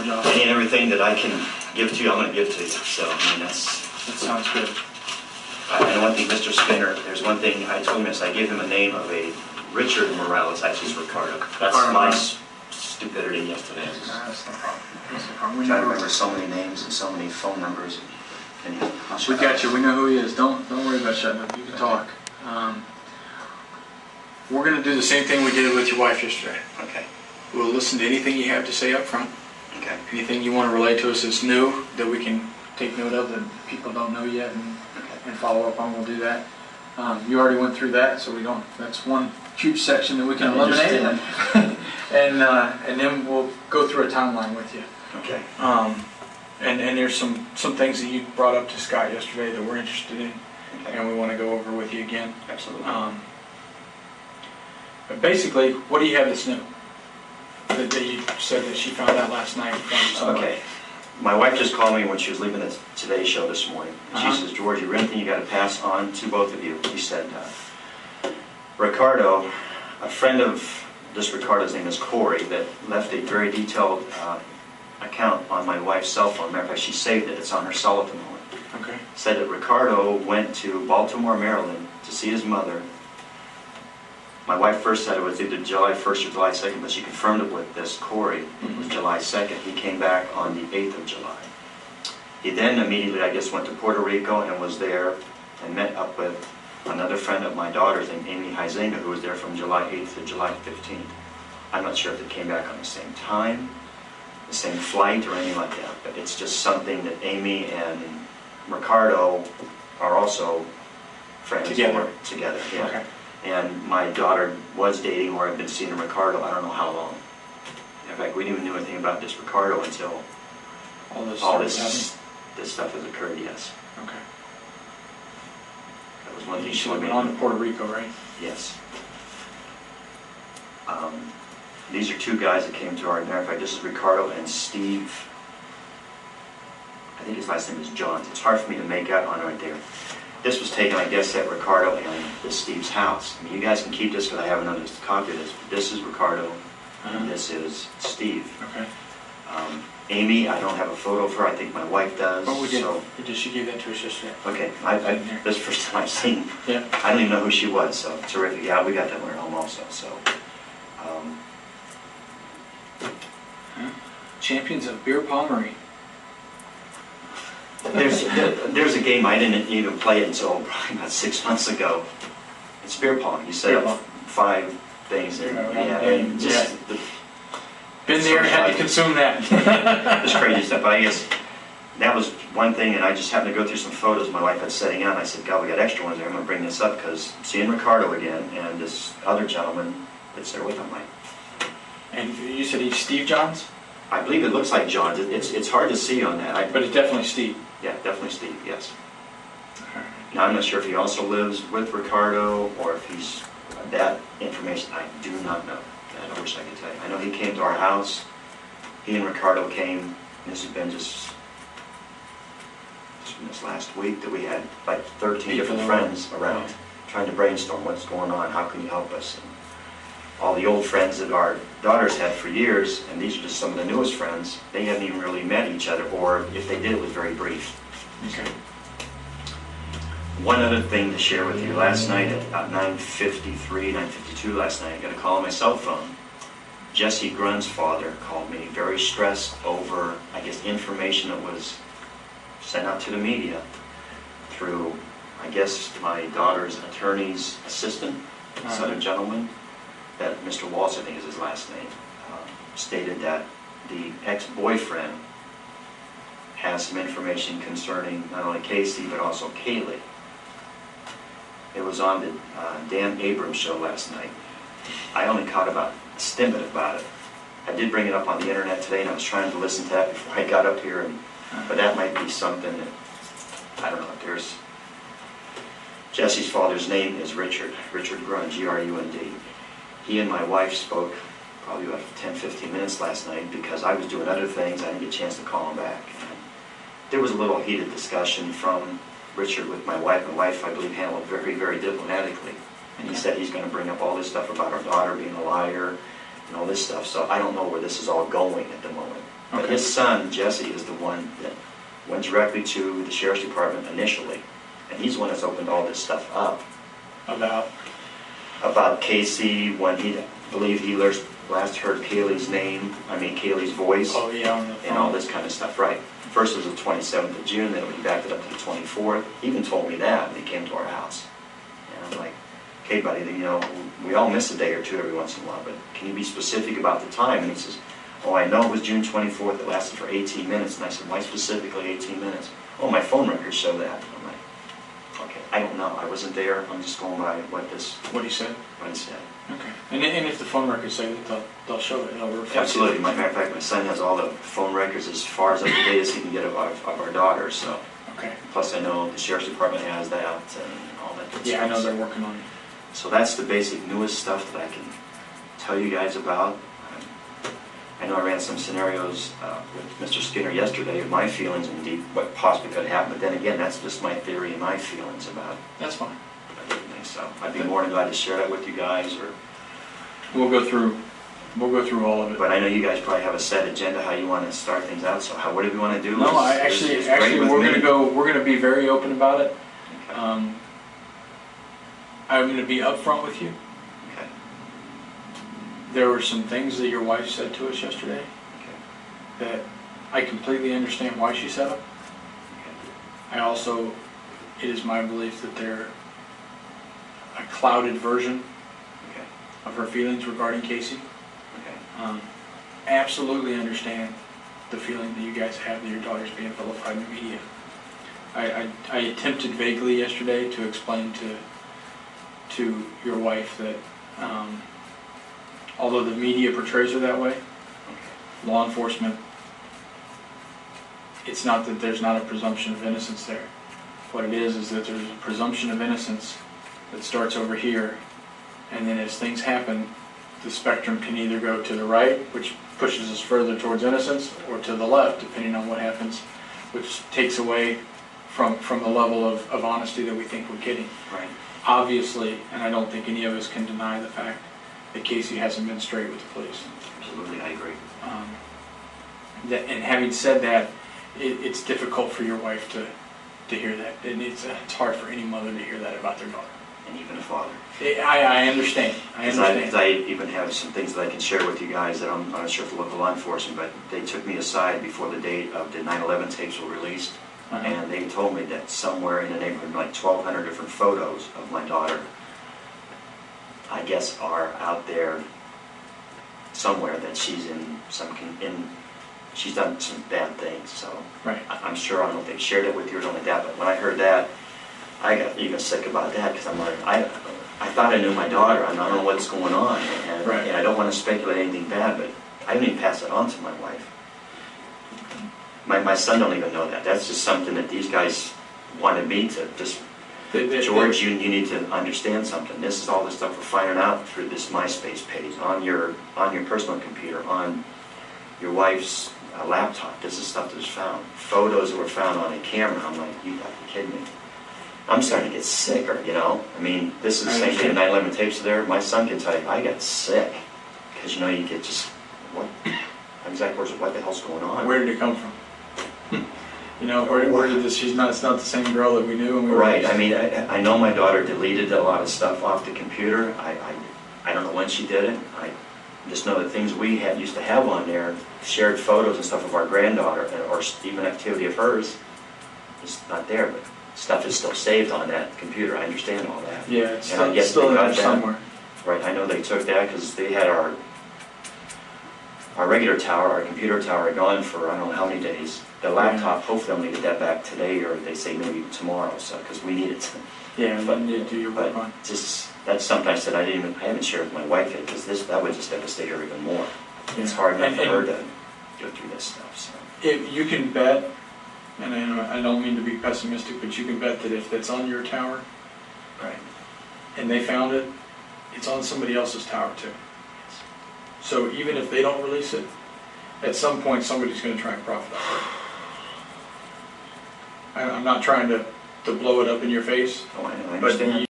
enough. Any and everything that I can give to you, I'm going to give to you. So, I mean, That sounds good. and one thing, Mr. Skinner, there's one thing I told him is I gave him a name of a Richard Morales, actually it's Ricardo. That's Ricardo my Morales. stupidity yesterday. That's no problem. That's no problem. I'm trying to remember so many names and so many phone numbers. And We got you. We know who he is. Don't worry about shutting up. You can talk. We're going to do the same thing we did with your wife yesterday. Okay. We'll listen to anything you have to say up front. Okay. Anything you want to relay to us that's new that we can take note of that people don't know yet and follow up on, we'll do that. You already went through that, so we don't. That's one huge section that we can eliminate. And then we'll go through a timeline with you. Okay. And there's some things that you brought up to Scott yesterday that we're interested in, Okay. and we want to go over with you again. Absolutely. But basically, what do you have that's new? That you said that she found out last night from somebody. Okay. My wife just called me when she was leaving the Today Show this morning. She says, George, you anything you got to pass on to both of you? She said, Ricardo, a friend of this Ricardo's name is Corey, that left a very detailed account on my wife's cell phone. Matter of fact, she saved it. It's on her cell at the moment. Okay. Said that Ricardo went to Baltimore, Maryland to see his mother. My wife first said it was either July 1st or July 2nd, but she confirmed it with this Corey. It was July 2nd. He came back on the 8th of July. He then immediately, I guess, went to Puerto Rico and was there and met up with another friend of my daughter's named Amy Huizenga, who was there from July 8th to July 15th. I'm not sure if they came back on the same time, the same flight, or anything like that, but it's just something that Amy and Ricardo are also friends. Together. Together, yeah. Okay. And my daughter was dating, or had been seeing Ricardo, I don't know how long. In fact, we didn't even know anything about this Ricardo until All this stuff has occurred, yes. Okay. That was one thing You she should have told been me. on to Puerto Rico, right? Yes. These are two guys that came to our, matter of fact, this is Ricardo and Steve. I think his last name is Johns. It's hard for me to make out on right there. This was taken, I guess, at Ricardo and this Steve's house. I mean, you guys can keep this because I have another copy of this. This is Ricardo, and this is Steve. Okay. Amy, I don't have a photo of her. I think my wife does. Oh, we did. So, She gave that to us yesterday. okay, this is the first time I've seen. Yeah. I don't even know who she was. So terrific. Yeah, we got that one at home also. So. Champions of Beer Palmery. There's a game I didn't even play it until probably about 6 months ago. It's beer pong. You set Beer up pong. 5 things and and just Been there and had to consume that. this crazy stuff. I guess that was one thing, and I just happened to go through some photos my wife had setting out, and I said, God, we got extra ones there. I'm going to bring this up because seeing Ricardo again and this other gentleman that's there with him. And you said he's Steve Johns? I believe it looks like John. It's hard to see on that. But it's definitely Steve. Yeah, definitely Steve, yes. Now, I'm not sure if he also lives with Ricardo or if he's, that information I do not know. And I wish I could tell you. I know he came to our house. He and Ricardo came, and this has been just this last week that we had like 13 different friends around trying to brainstorm what's going on, how can you help us? And all the old friends that our daughters had for years, and these are just some of the newest friends, they hadn't even really met each other, or if they did, it was very brief. Okay. One other thing to share with you, last night at about 9:53, 9:52 last night, I got a call on my cell phone. Jesse Grun's father called me, very stressed over, I guess, information that was sent out to the media through, I guess, my daughter's attorney's assistant, this other gentleman, that Mr. Walsh, I think is his last name, stated that the ex-boyfriend has some information concerning not only Casey, but also Kaylee. It was on the Dan Abrams show last night. I only caught about a snippet about it. I did bring it up on the internet today, and I was trying to listen to that before I got up here, but that might be something that, I don't know, there's, Jesse's father's name is Richard Grund, G-R-U-N-D. He and my wife spoke probably about 10-15 minutes last night because I was doing other things. I didn't get a chance to call him back. And there was a little heated discussion from Richard with my wife. My wife, I believe, handled it very, very diplomatically. And he said he's going to bring up all this stuff about our daughter being a liar and all this stuff. So I don't know where this is all going at the moment. But Okay. his son, Jesse, is the one that went directly to the sheriff's department initially, and he's the one that's opened all this stuff up About, Casey, when he believed he last heard Kaylee's voice, oh yeah, on the phone. and all this kind of stuff, right? First it was the 27th of June, then he backed it up to the 24th. He even told me that when he came to our house. And I'm like, okay, buddy, we all miss a day or two every once in a while, but can you be specific about the time? And he says, oh, I know it was June 24th, it lasted for 18 minutes. And I said, why specifically 18 minutes? Oh, my phone records show that. I'm like, okay, I don't know, I wasn't there, I'm just going by what What he said? he said. Okay. And if the phone records say that, they'll show it, it'll reflect. Absolutely. Matter of fact, my son has all the phone records as far as up to date as he can get of our daughter. So, Okay. plus I know the sheriff's department has that and all that good Yeah, I stuff. know they're working on it. So that's the basic newest stuff that I can tell you guys about. I know I ran some scenarios with Mr. Skinner yesterday of my feelings and indeed what possibly could happen. But then again, that's just my theory and my feelings about That's fine. everything. So I'd be more than glad to share that with you guys. We'll go through all of it. But I know you guys probably have a set agenda how you want to start things out. So whatever you want to do. No, is great with me. we're gonna be very open about it. Okay. I'm gonna be upfront with you. Okay. There were some things that your wife said to us yesterday Okay. that I completely understand why she said them. I also, it is my belief that they're a clouded version Okay. of her feelings regarding Casey. Okay. Absolutely understand the feeling that you guys have that your daughter's being vilified in the media. I attempted vaguely yesterday to explain to your wife that although the media portrays her that way, law enforcement, it's not that there's not a presumption of innocence there. What it is that there's a presumption of innocence that starts over here, and then as things happen, the spectrum can either go to the right, which pushes us further towards innocence, or to the left, depending on what happens, which takes away from the level of honesty that we think we're getting. Right. Obviously, and I don't think any of us can deny the fact that Casey hasn't been straight with the police. Absolutely, I agree. And having said that, it's difficult for your wife to hear that. And it's hard for any mother to hear that about their daughter. And even a father. I understand. Because I even have some things that I can share with you guys that I'm not sure if local law enforcement, but they took me aside before the date of the 9/11 tapes were released. And they told me that somewhere in the neighborhood, like 1,200 different photos of my daughter, I guess, are out there somewhere that she's she's done some bad things. So Right. I'm sure, I don't know if they shared it with you or something like that, but when I heard that, I got even sick about that because I'm like, I thought I knew my daughter. I don't know what's going on, and I don't want to speculate anything bad, but I didn't even pass it on to my wife. My son don't even know that. That's just something that these guys wanted me to just, George, you need to understand something. This is all the stuff we're finding out through this MySpace page, on your personal computer, on your wife's laptop. This is stuff that was found. Photos that were found on a camera. I'm like, you gotta be kidding me. I'm starting to get sicker, you know? I mean, this is the same thing, the 9/11 tapes are there. My son can tell you, I got sick. Because, you know, you get just, what the hell's going on? Where did it come from? You know, where did this? It's not the same girl that we knew. And we were Right. I mean, I know my daughter deleted a lot of stuff off the computer. I don't know when she did it. I just know the things we used to have on there, shared photos and stuff of our granddaughter, or even activity of hers, is not there. But stuff is still saved on that computer. I understand all that. Yeah, it's And I guess still they in got there that. somewhere. Right. I know they took that because they had our regular tower, our computer tower, gone for I don't know how many days. The laptop, hopefully I'm going to get that back today, or they say maybe tomorrow, so because we need it. Yeah, you need to do your work on. Just that's something I said I haven't shared with my wife yet because that would just devastate her even more. Yeah. It's hard enough for her to go through this stuff. So. If you can bet, and I don't mean to be pessimistic, but you can bet that if that's on your tower, Right. and they found it, it's on somebody else's tower too. So even if they don't release it, at some point somebody's going to try and profit off it. I'm not trying to blow it up in your face, Oh, I but understand.